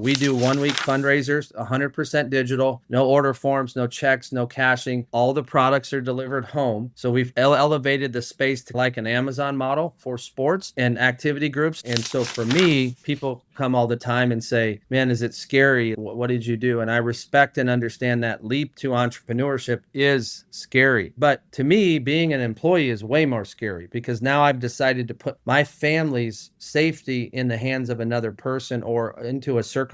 We do 1 week fundraisers, 100% digital, no order forms, no checks, no cashing. All the products are delivered home. So we've elevated the space to like an Amazon model for sports and activity groups. And so for me, people come all the time and say, man, is it scary? What did you do? And I respect and understand that leap to entrepreneurship is scary. But to me, being an employee is way more scary because now I've decided to put my family's safety in the hands of another person or into a circumstance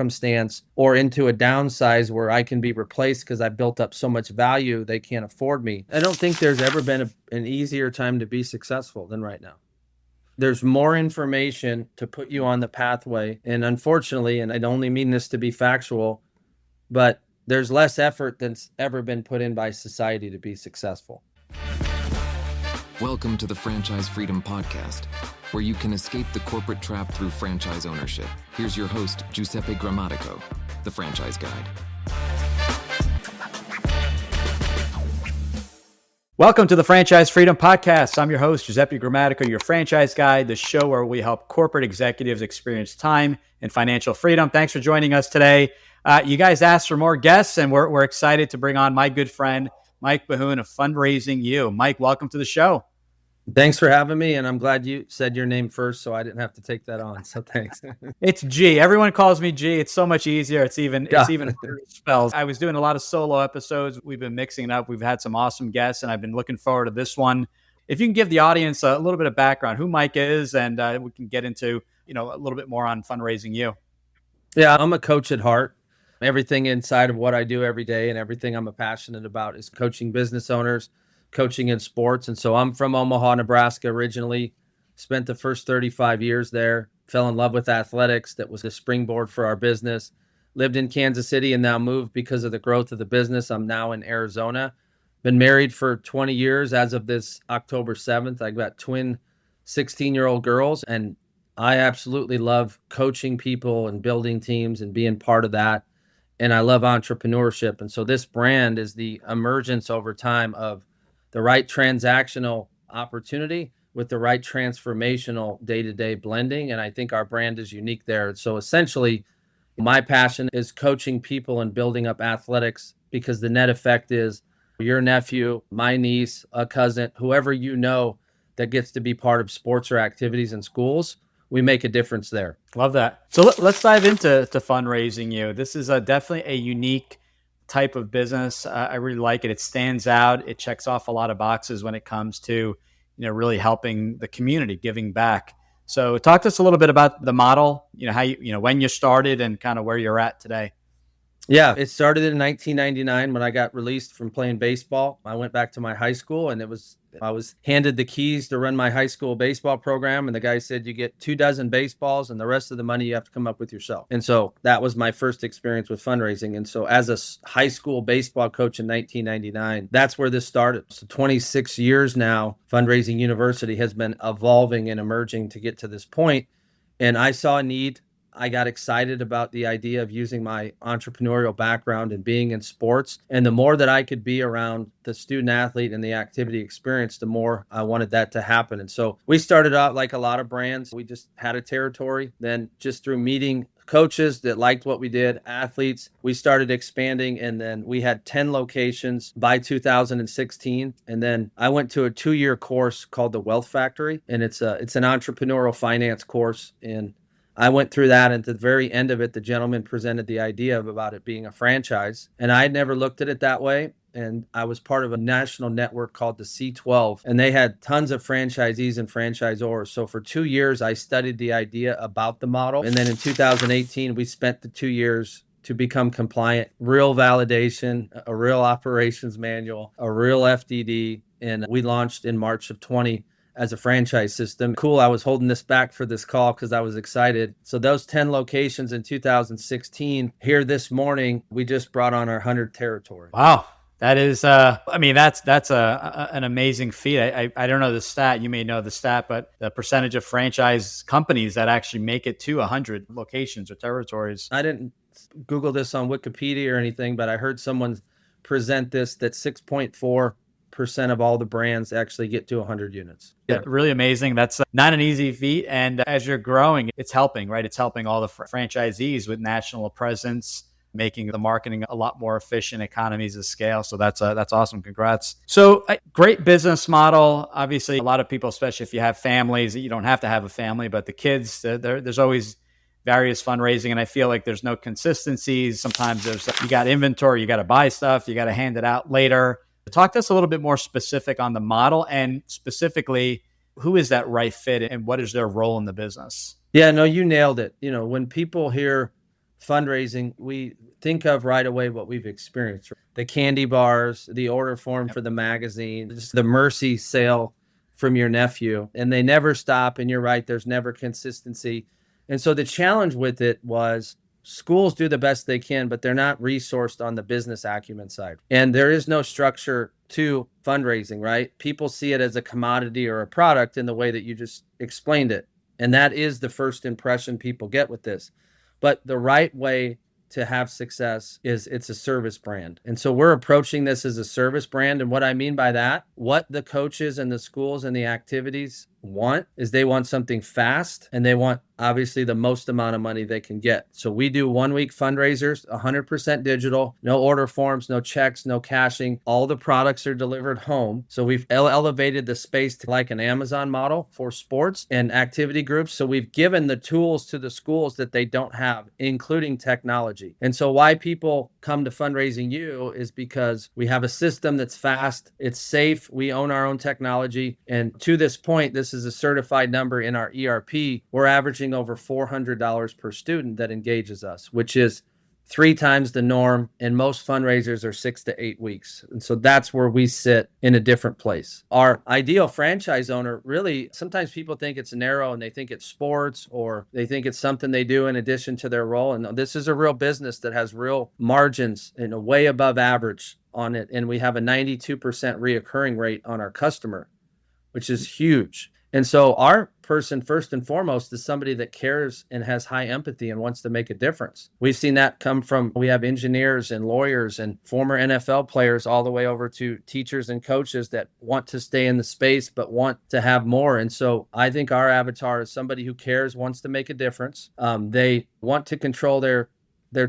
or into a downsize where I can be replaced because I built up so much value they can't afford me. I don't think there's ever been an easier time to be successful than right now. There's more information to put you on the pathway. And unfortunately, and I only mean this to be factual, but there's less effort than's ever been put in by society to be successful. Welcome to the Franchise Freedom Podcast, where you can escape the corporate trap through franchise ownership. Here's your host, Giuseppe Grammatico, the Franchise Guide. Welcome to the Franchise Freedom Podcast. I'm your host, Giuseppe Grammatico, your franchise guide, the show where we help corporate executives experience time and financial freedom. Thanks for joining us today. You guys asked for more guests, and we're excited to bring on my good friend, Mike Bahun of Fundraising U. Mike, welcome to the show. Thanks for having me, and I'm glad you said your name first so I didn't have to take that on, so thanks. It's G. Everyone calls me G. It's so much easier. It's even spells. I was doing a lot of solo episodes. We've been mixing it up. We've had some awesome guests, and I've been looking forward to this one. If you can give the audience a little bit of background, who Mike is, and we can get into a little bit more on Fundraising U. Yeah, I'm a coach at heart. Everything inside of what I do every day and everything I'm passionate about is coaching business owners, coaching in sports. And so I'm from Omaha, Nebraska originally, spent the first 35 years there, fell in love with athletics. That was the springboard for our business. Lived in Kansas City and now moved because of the growth of the business. I'm now in Arizona. Been married for 20 years. As of this October 7th, I got twin 16-year-old girls, and I absolutely love coaching people and building teams and being part of that. And I love entrepreneurship. And so this brand is the emergence over time of the right transactional opportunity with the right transformational day-to-day blending. And I think our brand is unique there. So essentially, my passion is coaching people and building up athletics because the net effect is your nephew, my niece, a cousin, whoever you know that gets to be part of sports or activities in schools, we make a difference there. Love that. So let's dive into Fundraising U. This is definitely a unique type of business. I really like it. It stands out. It checks off a lot of boxes when it comes to really helping the community, giving back. So talk to us a little bit about the model. How you when you started and kind of where you're at today. Yeah, it started in 1999 when I got released from playing baseball. I went back to my high school and I was handed the keys to run my high school baseball program. And the guy said, you get 24 baseballs and the rest of the money you have to come up with yourself. And so that was my first experience with fundraising. And so as a high school baseball coach in 1999, that's where this started. So 26 years now, Fundraising University has been evolving and emerging to get to this point. And I saw a need. I got excited about the idea of using my entrepreneurial background and being in sports. And the more that I could be around the student athlete and the activity experience, the more I wanted that to happen. And so we started out like a lot of brands. We just had a territory. Then just through meeting coaches that liked what we did, athletes, we started expanding. And then we had 10 locations by 2016. And then I went to a 2-year course called the Wealth Factory. And it's an entrepreneurial finance course. And I went through that, and at the very end of it, the gentleman presented the idea about it being a franchise. And I had never looked at it that way. And I was part of a national network called the C12, and they had tons of franchisees and franchisors. So for 2 years, I studied the idea about the model. And then in 2018, we spent the 2 years to become compliant, real validation, a real operations manual, a real FDD. And we launched in March of 20 as a franchise system. Cool, I was holding this back for this call because I was excited. So those 10 locations in 2016, here this morning, we just brought on our 100th territory. Wow. That is, that's an amazing feat. I don't know the stat. You may know the stat, but the percentage of franchise companies that actually make it to 100 locations or territories. I didn't Google this on Wikipedia or anything, but I heard someone present this, that 6.4% 50% of all the brands actually get to 100 units. Yeah, really amazing. That's not an easy feat. And as you're growing, it's helping, right? It's helping all the franchisees with national presence, making the marketing a lot more efficient, economies of scale. So that's awesome. Congrats. So great business model. Obviously, a lot of people, especially if you have families, you don't have to have a family, but the kids, there's always various fundraising. And I feel like there's no consistencies. Sometimes you got inventory, you got to buy stuff, you got to hand it out later. Talk to us a little bit more specific on the model, and specifically, who is that right fit and what is their role in the business? Yeah, no, you nailed it. When people hear fundraising, we think of right away what we've experienced. The candy bars, the order form for the magazine, just the mercy sale from your nephew, and they never stop. And you're right, there's never consistency. And so the challenge with it was schools do the best they can, but they're not resourced on the business acumen side. And there is no structure to fundraising, right? People see it as a commodity or a product in the way that you just explained it. And that is the first impression people get with this. But the right way to have success is it's a service brand. And so we're approaching this as a service brand. And what I mean by that, what the coaches and the schools and the activities want is they want something fast, and they want obviously the most amount of money they can get. So we do 1 week fundraisers, 100% digital, no order forms, no checks, no cashing. All the products are delivered home. So we've elevated the space to like an Amazon model for sports and activity groups. So we've given the tools to the schools that they don't have, including technology. And so why people come to Fundraising U is because we have a system that's fast, it's safe, we own our own technology. And to this point, this is a certified number in our ERP. We're averaging over $400 per student that engages us, which is 3 times the norm. And most fundraisers are 6 to 8 weeks. And so that's where we sit in a different place. Our ideal franchise owner, really, sometimes people think it's narrow and they think it's sports, or they think it's something they do in addition to their role. And this is a real business that has real margins and a way above average on it. And we have a 92% reoccurring rate on our customer, which is huge. And so our person, first and foremost, is somebody that cares and has high empathy and wants to make a difference. We've seen that come from, we have engineers and lawyers and former NFL players all the way over to teachers and coaches that want to stay in the space but want to have more. And so I think our avatar is somebody who cares, wants to make a difference. They want to control their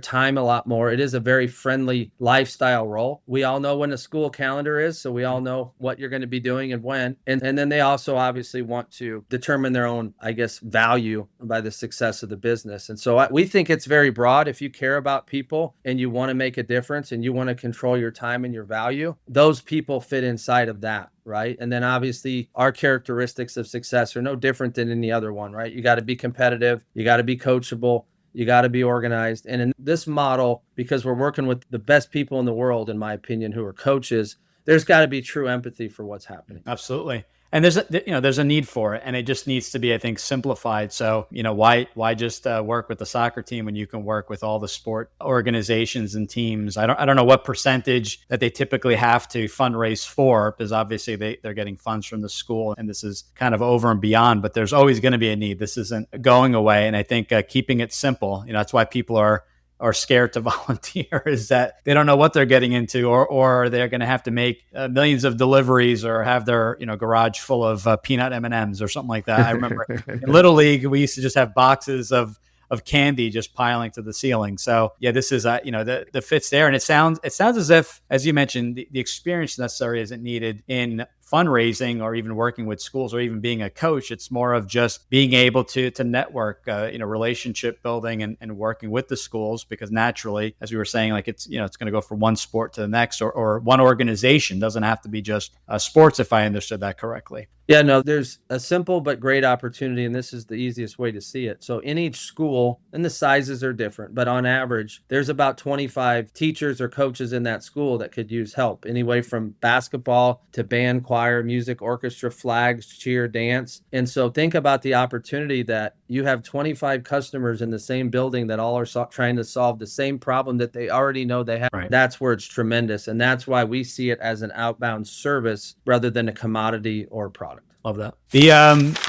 time a lot more. It is a very friendly lifestyle role. We all know when a school calendar is, so we all know what you're going to be doing and when. And then they also obviously want to determine their own, value by the success of the business. And so we think it's very broad. If you care about people and you want to make a difference and you want to control your time and your value, those people fit inside of that. Right. And then obviously our characteristics of success are no different than any other one, right? You got to be competitive. You got to be coachable. You got to be organized. And in this model, because we're working with the best people in the world, in my opinion, who are coaches, there's got to be true empathy for what's happening. Absolutely. And there's a need for it, and it just needs to be, I think, simplified. So, why just work with the soccer team when you can work with all the sport organizations and teams? I don't know what percentage that they typically have to fundraise for, because obviously they're getting funds from the school, and this is kind of over and beyond. But there's always going to be a need. This isn't going away, and I think keeping it simple. That's why people are scared to volunteer, is that they don't know what they're getting into, or they're going to have to make millions of deliveries, or have their garage full of peanut M&Ms or something like that. I remember in Little League, we used to just have boxes of candy just piling to the ceiling. So yeah, this is the fits there, and it sounds as if, as you mentioned, the experience necessary isn't needed in fundraising or even working with schools or even being a coach. It's more of just being able to network, relationship building and working with the schools, because naturally, as we were saying, it's going to go from one sport to the next, or one organization. Doesn't have to be just sports, if I understood that correctly. Yeah, no, there's a simple but great opportunity, and this is the easiest way to see it. So in each school, and the sizes are different, but on average, there's about 25 teachers or coaches in that school that could use help, anyway from basketball to band, choir, music, orchestra, flags, cheer, dance. And so think about the opportunity that you have 25 customers in the same building that all are trying to solve the same problem that they already know they have. Right. That's where it's tremendous. And that's why we see it as an outbound service rather than a commodity or product. Love that. The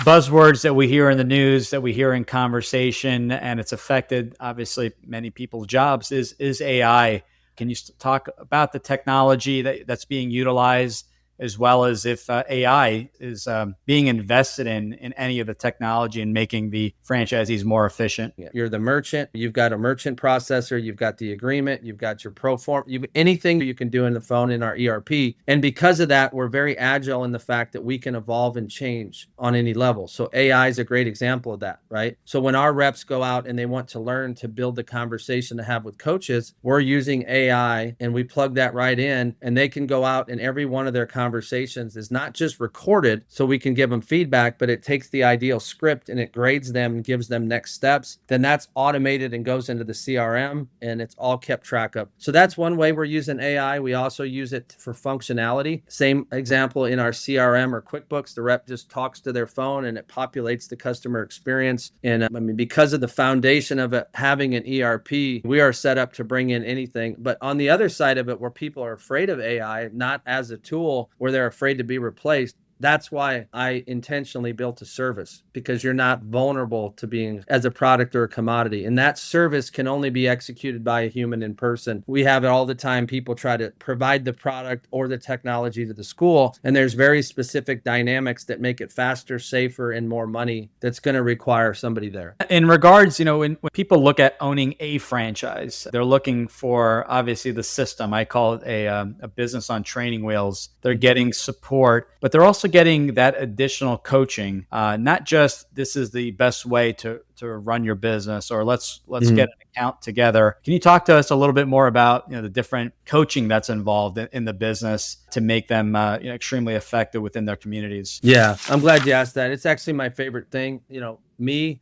buzzwords that we hear in the news, that we hear in conversation, and it's affected, obviously, many people's jobs, is AI. Can you talk about the technology that's being utilized as well as if AI is being invested in any of the technology and making the franchisees more efficient. You're the merchant. You've got a merchant processor. You've got the agreement. You've got your pro form. Anything you can do in the phone in our ERP. And because of that, we're very agile in the fact that we can evolve and change on any level. So AI is a great example of that, right? So when our reps go out and they want to learn to build the conversation to have with coaches, we're using AI and we plug that right in, and they can go out and every one of their conversations is not just recorded so we can give them feedback, but it takes the ideal script and it grades them and gives them next steps. Then that's automated and goes into the CRM and it's all kept track of. So that's one way we're using AI. We also use it for functionality. Same example in our CRM or QuickBooks, the rep just talks to their phone and it populates the customer experience. And because of the foundation of it, having an ERP, we are set up to bring in anything. But on the other side of it, where people are afraid of AI, not as a tool where they're afraid to be replaced, that's why I intentionally built a service, because you're not vulnerable to being as a product or a commodity. And that service can only be executed by a human in person. We have it all the time. People try to provide the product or the technology to the school. And there's very specific dynamics that make it faster, safer, and more money that's going to require somebody there. In regards, when people look at owning a franchise, they're looking for obviously the system. I call it a business on training wheels. They're getting support, but they're also getting that additional coaching, not just this is the best way to run your business, or let's get an account together. Can you talk to us a little bit more about the different coaching that's involved in the business to make them extremely effective within their communities? Yeah, I'm glad you asked that. It's actually my favorite thing.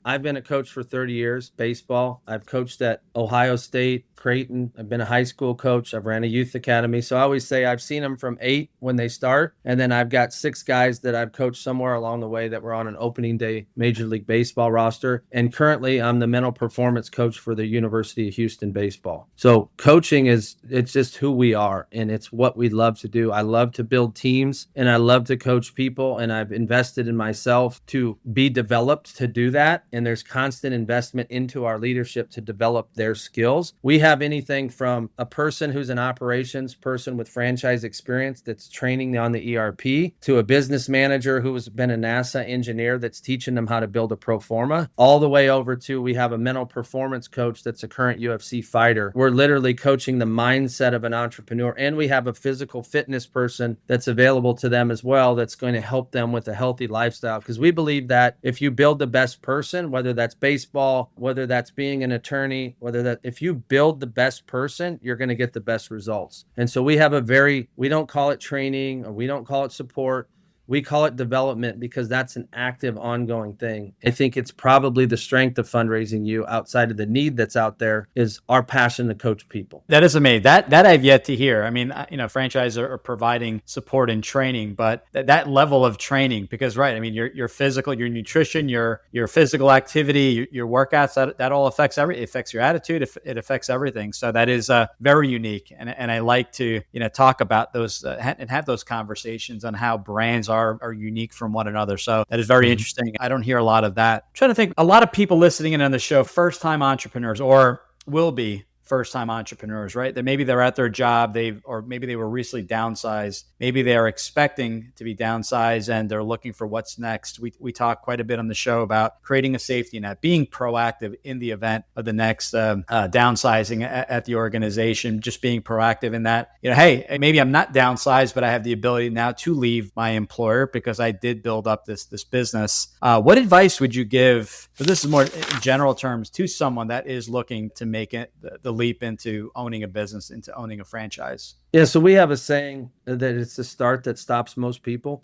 I've been a coach for 30 years, baseball. I've coached at Ohio State, Creighton. I've been a high school coach. I've ran a youth academy. So I always say I've seen them from 8 when they start. And then I've got 6 guys that I've coached somewhere along the way that were on an opening day Major League Baseball roster. And currently I'm the mental performance coach for the University of Houston baseball. So coaching it's just who we are, and it's what we love to do. I love to build teams and I love to coach people, and I've invested in myself to be developed to do that. And there's constant investment into our leadership to develop their skills. We have anything from a person who's an operations person with franchise experience that's training on the ERP, to a business manager who has been a NASA engineer that's teaching them how to build a pro forma, all the way over to we have a mental performance coach that's a current UFC fighter. We're literally coaching the mindset of an entrepreneur, and we have a physical fitness person that's available to them as well that's going to help them with a healthy lifestyle, because we believe that if you build the best person, whether that's baseball, whether that's being an attorney, if you build the best person, you're going to get the best results. And so we don't call it training, or we don't call it support. We call it development, because that's an active, ongoing thing. I think it's probably the strength of Fundraising U, outside of the need that's out there, is our passion to coach people. That is amazing. That I've yet to hear. I mean, franchises are providing support and training, but that level of training, because your physical, your nutrition, your physical activity, your workouts, that all affects it affects your attitude. It affects everything. So that is very unique. And I like to, talk about those and have those conversations on how brands are unique from one another. So that is very interesting. I don't hear a lot of that. I'm trying to think, a lot of people listening in on the show, first-time entrepreneurs, or will be first-time entrepreneurs, right? That maybe they're at their job, or maybe they were recently downsized. Maybe they are expecting to be downsized and they're looking for what's next. We talk quite a bit on the show about creating a safety net, being proactive in the event of the next downsizing at the organization, just being proactive in that, hey, maybe I'm not downsized, but I have the ability now to leave my employer because I did build up this business. What advice would you give, but this is more in general terms, to someone that is looking to make it the leap into owning a business, into owning a franchise? Yeah, so we have a saying that it's the start that stops most people.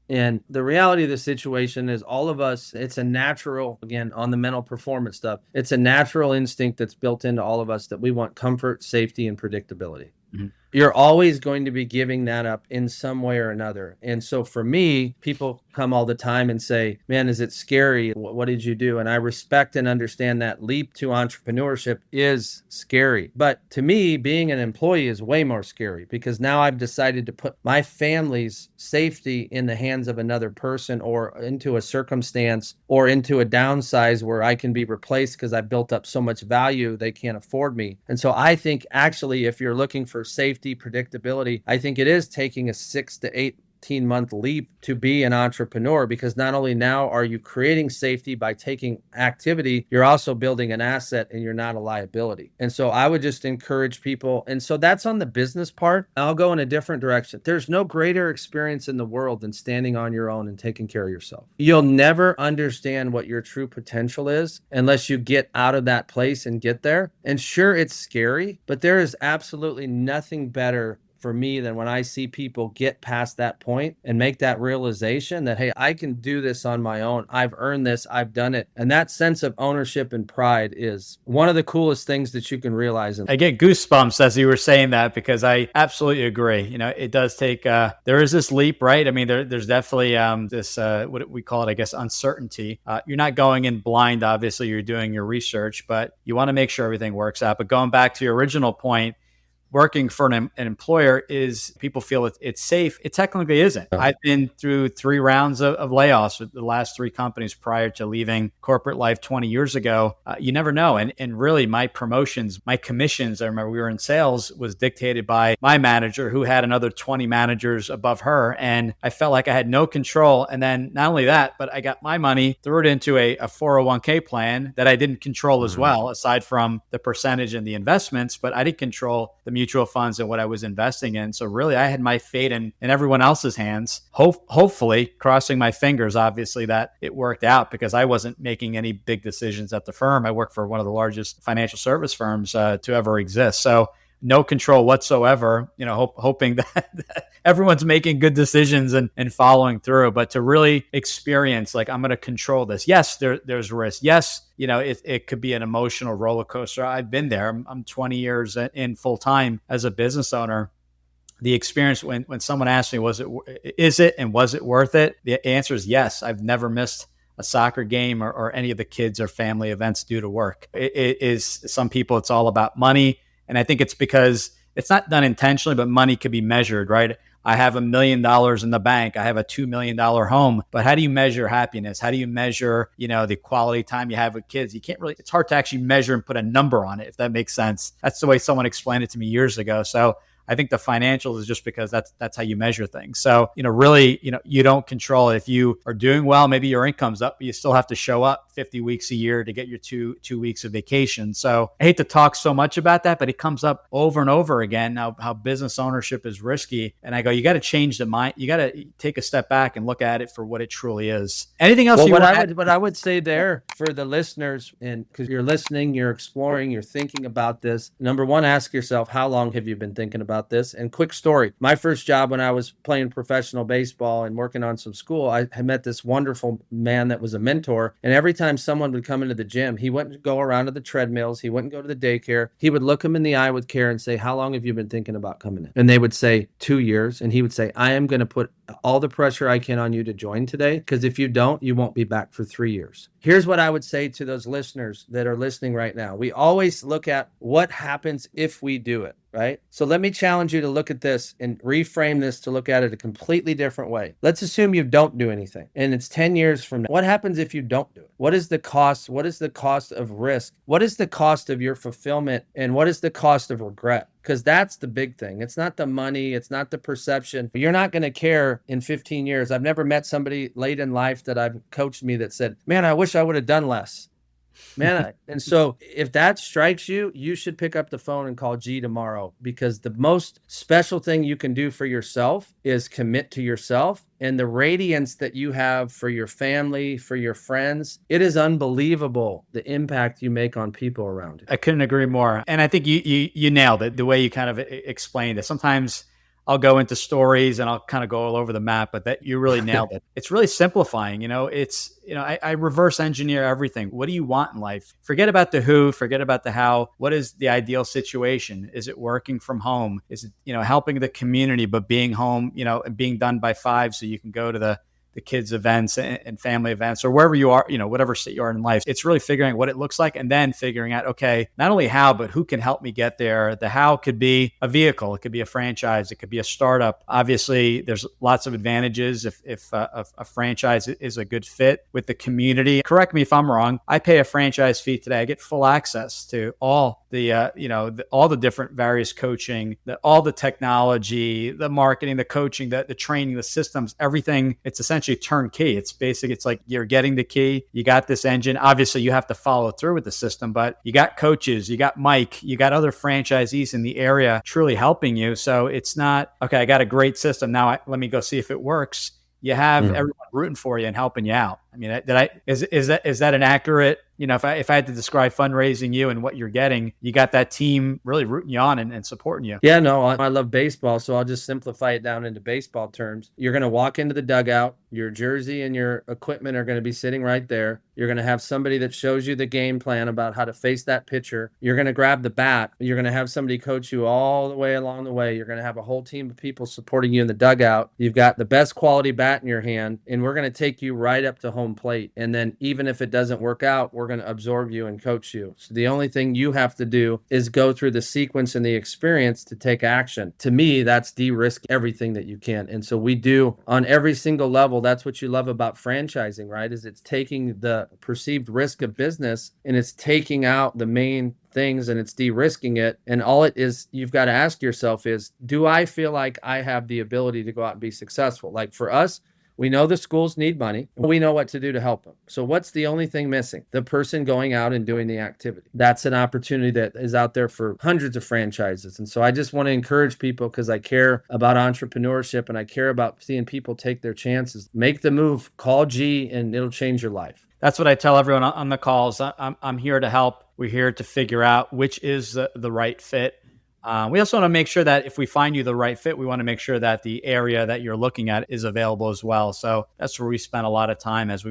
And the reality of the situation is all of us, it's a natural, again, on the mental performance stuff, it's a natural instinct that's built into all of us that we want comfort, safety, and predictability. Mm-hmm. You're always going to be giving that up in some way or another. And so for me, people come all the time and say, man, is it scary? What did you do? And I respect and understand that leap to entrepreneurship is scary. But to me, being an employee is way more scary, because now I've decided to put my family's safety in the hands of another person, or into a circumstance, or into a downsize where I can be replaced because I built up so much value they can't afford me. And so I think actually, if you're looking for safety, predictability, I think it is taking a 6 to 8 15-month leap to be an entrepreneur, because not only now are you creating safety by taking activity, you're also building an asset and you're not a liability. And so I would just encourage people. And so that's on the business part. I'll go in a different direction. There's no greater experience in the world than standing on your own and taking care of yourself. You'll never understand what your true potential is unless you get out of that place and get there. And sure, it's scary, but there is absolutely nothing better for me than when I see people get past that point and make that realization that, hey, I can do this on my own. I've earned this. I've done it. And that sense of ownership and pride is one of the coolest things that you can realize. I get goosebumps as you were saying that, because I absolutely agree. It does take, there is this leap, right? I mean, there's definitely this, what we call it, I guess, uncertainty. You're not going in blind, obviously, you're doing your research, but you want to make sure everything works out. But going back to your original point, working for an employer is, people feel it's safe. It technically isn't. I've been through 3 rounds of layoffs with the last 3 companies prior to leaving corporate life 20 years ago. You never know. And really, my promotions, my commissions, I remember we were in sales, was dictated by my manager, who had another 20 managers above her. And I felt like I had no control. And then not only that, but I got my money, threw it into a 401k plan that I didn't control as well, aside from the percentage and the investments, but I didn't control the mutual funds and what I was investing in. So really, I had my fate in everyone else's hands. Hopefully, crossing my fingers, obviously, that it worked out, because I wasn't making any big decisions at the firm. I work for one of the largest financial service firms to ever exist. So no control whatsoever, hoping that everyone's making good decisions and following through. But to really experience, like, I'm going to control this. Yes, there's risk. Yes, it could be an emotional roller coaster. I've been there. I'm 20 years in full time as a business owner. The experience, when someone asked me, was it worth it? The answer is yes. I've never missed a soccer game or any of the kids or family events due to work. It is, some people, it's all about money. And I think it's because it's not done intentionally, but money can be measured, right? I have $1 million in the bank. I have a $2 million home. But how do you measure happiness? How do you measure, the quality time you have with kids? You can't really, it's hard to actually measure and put a number on it, if that makes sense. That's the way someone explained it to me years ago. So I think the financials is just because that's how you measure things. So, really, you don't control it. If you are doing well, maybe your income's up, but you still have to show up 50 weeks a year to get your two weeks of vacation. So I hate to talk so much about that, but it comes up over and over again, how business ownership is risky. And I go, you got to change the mind. You got to take a step back and look at it for what it truly is. Anything else? Well, what I would say there for the listeners, and because you're listening, you're exploring, you're thinking about this. Number one, ask yourself, how long have you been thinking about this? And quick story, my first job when I was playing professional baseball and working on some school, I met this wonderful man that was a mentor. And every time someone would come into the gym, he wouldn't go around to the treadmills. He wouldn't go to the daycare. He would look them in the eye with care and say, how long have you been thinking about coming in? And they would say 2 years. And he would say, I am going to put all the pressure I can on you to join today, because if you don't, you won't be back for 3 years. Here's what I would say to those listeners that are listening right now. We always look at what happens if we do it, right? So let me challenge you to look at this and reframe this to look at it a completely different way. Let's assume you don't do anything and it's 10 years from now. What happens if you don't do it? What is the cost? What is the cost of risk? What is the cost of your fulfillment? And what is the cost of regret? Because that's the big thing. It's not the money. It's not the perception. You're not going to care in 15 years. I've never met somebody late in life that I've coached me that said, man, I wish I would have done less. And so if that strikes you, you should pick up the phone and call G tomorrow, because the most special thing you can do for yourself is commit to yourself. And the radiance that you have for your family, for your friends, it is unbelievable, the impact you make on people around you. I couldn't agree more. And I think you nailed it, the way you kind of explained it. Sometimes I'll go into stories and I'll kind of go all over the map, but that you really nailed it. It's really simplifying. I reverse engineer everything. What do you want in life? Forget about the who, forget about the how. What is the ideal situation? Is it working from home? Is it, helping the community, but being home, and being done by 5 so you can go to the the kids' events and family events, or wherever you are, whatever state you are in life. It's really figuring out what it looks like and then figuring out, okay, not only how, but who can help me get there. The how could be a vehicle. It could be a franchise. It could be a startup. Obviously, there's lots of advantages if a franchise is a good fit with the community. Correct me if I'm wrong. I pay a franchise fee today. I get full access to all all the different various coaching, all the technology, the marketing, the coaching, the training, the systems, everything. It's essentially turnkey. It's basic. It's like you're getting the key. You got this engine. Obviously, you have to follow through with the system, but you got coaches, you got Mike, you got other franchisees in the area truly helping you. So it's not, okay, I got a great system. Now let me go see if it works. You have everyone rooting for you and helping you out. I mean, is that an accurate, if I had to describe Fundraising U and what you're getting, you got that team really rooting you on and supporting you. Yeah, no, I love baseball, so I'll just simplify it down into baseball terms. You're going to walk into the dugout, your jersey and your equipment are going to be sitting right there. You're going to have somebody that shows you the game plan about how to face that pitcher. You're going to grab the bat. You're going to have somebody coach you all the way along the way. You're going to have a whole team of people supporting you in the dugout. You've got the best quality bat in your hand, and we're going to take you right up to home plate. And then even if it doesn't work out, we're going to absorb you and coach you. So the only thing you have to do is go through the sequence and the experience to take action. To me, that's de-risk everything that you can. And so we do on every single level. That's what you love about franchising, right? Is it's taking the perceived risk of business and it's taking out the main things and it's de-risking it. And all it is, you've got to ask yourself is, do I feel like I have the ability to go out and be successful? Like for us, we know the schools need money. We know what to do to help them. So what's the only thing missing? The person going out and doing the activity. That's an opportunity that is out there for hundreds of franchises. And so I just want to encourage people, because I care about entrepreneurship and I care about seeing people take their chances. Make the move, call G, and it'll change your life. That's what I tell everyone on the calls. I'm here to help. We're here to figure out which is the right fit. We also want to make sure that if we find you the right fit, we want to make sure that the area that you're looking at is available as well. So that's where we spend a lot of time it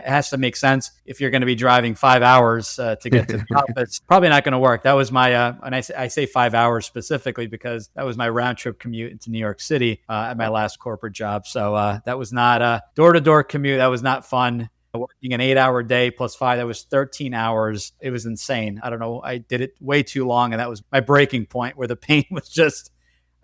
has to make sense. If you're going to be driving 5 hours to get to the office, it's probably not going to work. That was my, and I say 5 hours specifically because that was my round trip commute into New York City at my last corporate job. So that was not a door-to-door commute. That was not fun. Working an 8-hour day plus 5, that was 13 hours. It was insane. I don't know. I did it way too long. And that was my breaking point where the pain was just,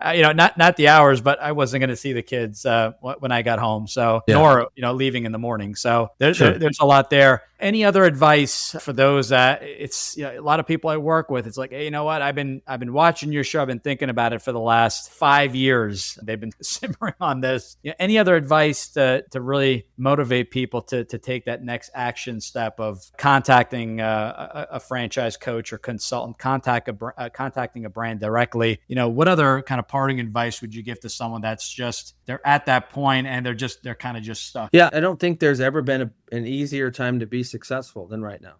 not the hours, but I wasn't going to see the kids when I got home. So, nor, leaving in the morning. So there's a lot there. Any other advice for those that it's, a lot of people I work with, it's like, hey, you know what? I've been watching your show. I've been thinking about it for the last 5 years. They've been simmering on this. Any other advice to really motivate people to take that next action step of contacting a franchise coach or consultant, contacting a brand directly? What other kind of parting advice would you give to someone that's just, they're at that point and they're kind of just stuck? Yeah, I don't think there's ever been an easier time to be successful than right now.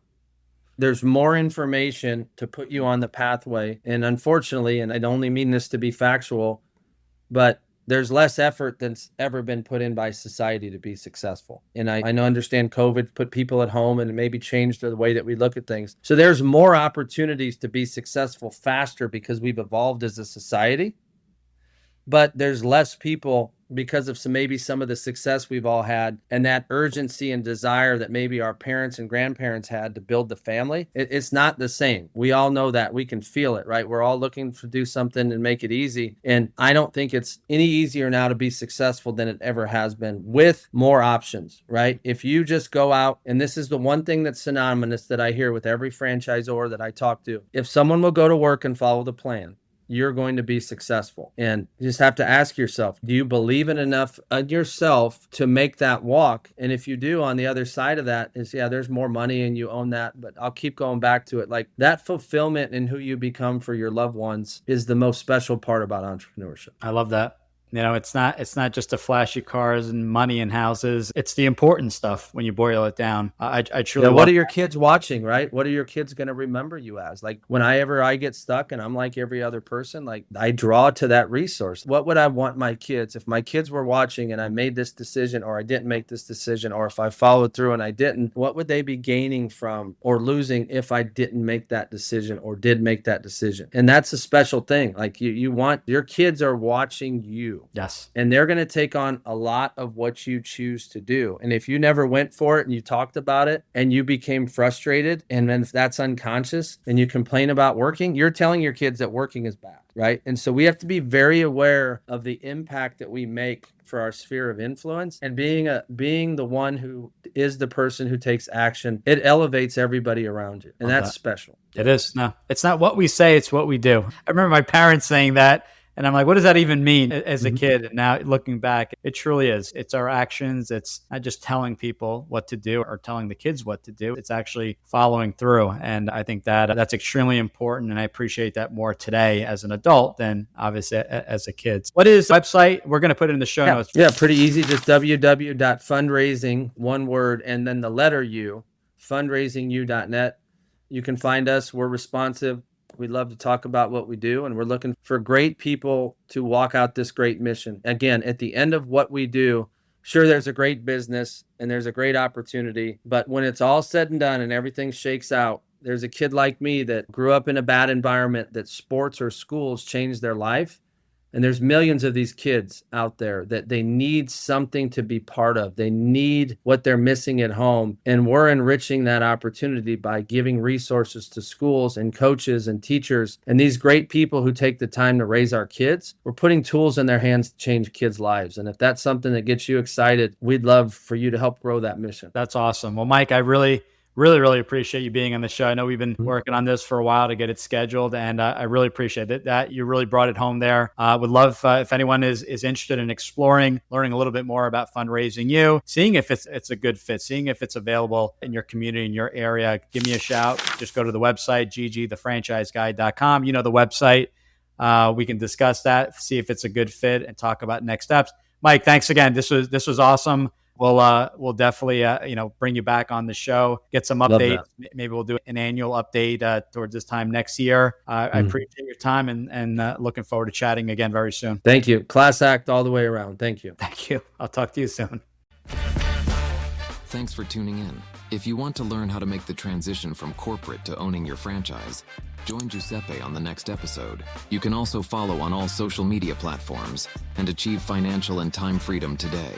There's more information to put you on the pathway. And unfortunately, and I don't only mean this to be factual, but there's less effort that's ever been put in by society to be successful. And I understand COVID put people at home and it maybe changed the way that we look at things. So there's more opportunities to be successful faster because we've evolved as a society. But there's less people because of some of the success we've all had and that urgency and desire that maybe our parents and grandparents had to build the family. It's not the same. We all know that. We can feel it, right? We're all looking to do something and make it easy. And I don't think it's any easier now to be successful than it ever has been with more options, right? If you just go out, and this is the one thing that's synonymous that I hear with every franchisor that I talk to. If someone will go to work and follow the plan, you're going to be successful. And you just have to ask yourself, do you believe in enough in yourself to make that walk? And if you do, on the other side of that is, there's more money and you own that. But I'll keep going back to it. Like that fulfillment in who you become for your loved ones is the most special part about entrepreneurship. I love that. It's not just the flashy cars and money and houses. It's the important stuff when you boil it down. I truly. What are your kids watching, right? What are your kids going to remember you as? Like whenever I get stuck and I'm like every other person, like I draw to that resource. What would I want my kids, if my kids were watching and I made this decision or I didn't make this decision, or if I followed through and I didn't, what would they be gaining from or losing if I didn't make that decision or did make that decision? And that's a special thing. Like you want, your kids are watching you. you. Yes. And they're going to take on a lot of what you choose to do. And if you never went for it and you talked about it and you became frustrated, and then if that's unconscious and you complain about working, you're telling your kids that working is bad, right? And so we have to be very aware of the impact that we make for our sphere of influence, and being the one who is the person who takes action. It elevates everybody around you, and that's special. It is. No, it's not what we say, it's what we do. I remember my parents saying that, and I'm like, what does that even mean as a kid? And now looking back, it truly is. It's our actions. It's not just telling people what to do or telling the kids what to do. It's actually following through. And I think that that's extremely important. And I appreciate that more today as an adult than obviously as a kid. What is the website? We're going to put it in the show notes. Yeah, pretty easy. Just www.fundraising, one word, and then the letter U, fundraisingu.net. You can find us. We're responsive. We'd love to talk about what we do, and we're looking for great people to walk out this great mission. Again, at the end of what we do, sure, there's a great business and there's a great opportunity, but when it's all said and done and everything shakes out, there's a kid like me that grew up in a bad environment that sports or schools changed their life. And there's millions of these kids out there that they need something to be part of. They need what they're missing at home. And we're enriching that opportunity by giving resources to schools and coaches and teachers and these great people who take the time to raise our kids. We're putting tools in their hands to change kids' lives. And if that's something that gets you excited, we'd love for you to help grow that mission. That's awesome. Well, Mike, I really appreciate you being on the show. I know we've been working on this for a while to get it scheduled, and I really appreciate that you really brought it home there. Would love if anyone is interested in exploring, learning a little bit more about Fundraising U, seeing if it's a good fit, seeing if it's available in your community, in your area. Give me a shout. Just go to the website, ggthefranchiseguy.com. You know the website. We can discuss that, see if it's a good fit, and talk about next steps. Mike, thanks again. This was awesome. We'll definitely bring you back on the show, get some updates. Maybe we'll do an annual update towards this time next year. I appreciate your time and looking forward to chatting again very soon. Thank you. Class act all the way around. Thank you. Thank you. I'll talk to you soon. Thanks for tuning in. If you want to learn how to make the transition from corporate to owning your franchise, join Giuseppe on the next episode. You can also follow on all social media platforms and achieve financial and time freedom today.